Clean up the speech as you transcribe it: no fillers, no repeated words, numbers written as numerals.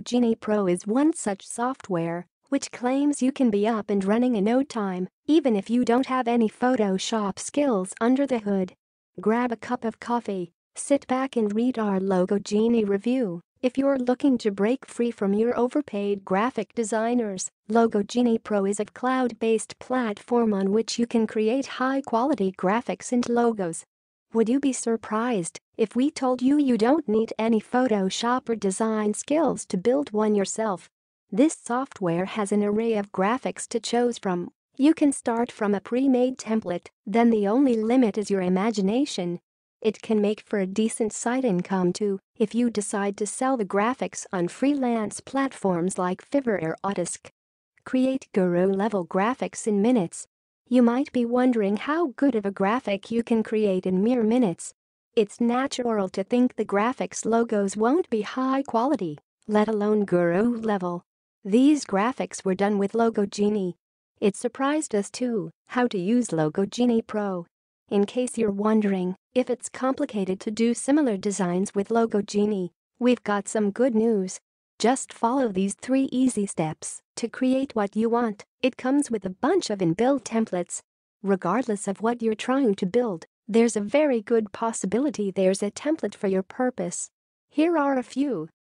Genie Pro is one such software which claims you can be up and running in no time, even if you don't have any Photoshop skills under the hood. Grab a cup of coffee, sit back and read our Genie review. If you're looking to break free from your overpaid graphic designers, Genie Pro is a cloud-based platform on which you can create high-quality graphics and logos. Would you be surprised if we told you you don't need any Photoshop or design skills to build one yourself? This software has an array of graphics to choose from. You can start from a pre-made template, then the only limit is your imagination. It can make for a decent side income too if you decide to sell the graphics on freelance platforms like Fiverr or Odesk. Create guru-level graphics in minutes. You might be wondering how good of a graphic you can create in mere minutes. It's natural to think the graphics logos won't be high quality, let alone guru level. These graphics were done with Genie. It surprised us too how to use Genie Pro. In case you're wondering if it's complicated to do similar designs with Genie, we've got some good news. Just follow these 3 easy steps to create what you want. It comes with a bunch of inbuilt templates. Regardless of what you're trying to build, there's a very good possibility there's a template for your purpose. Here are a few.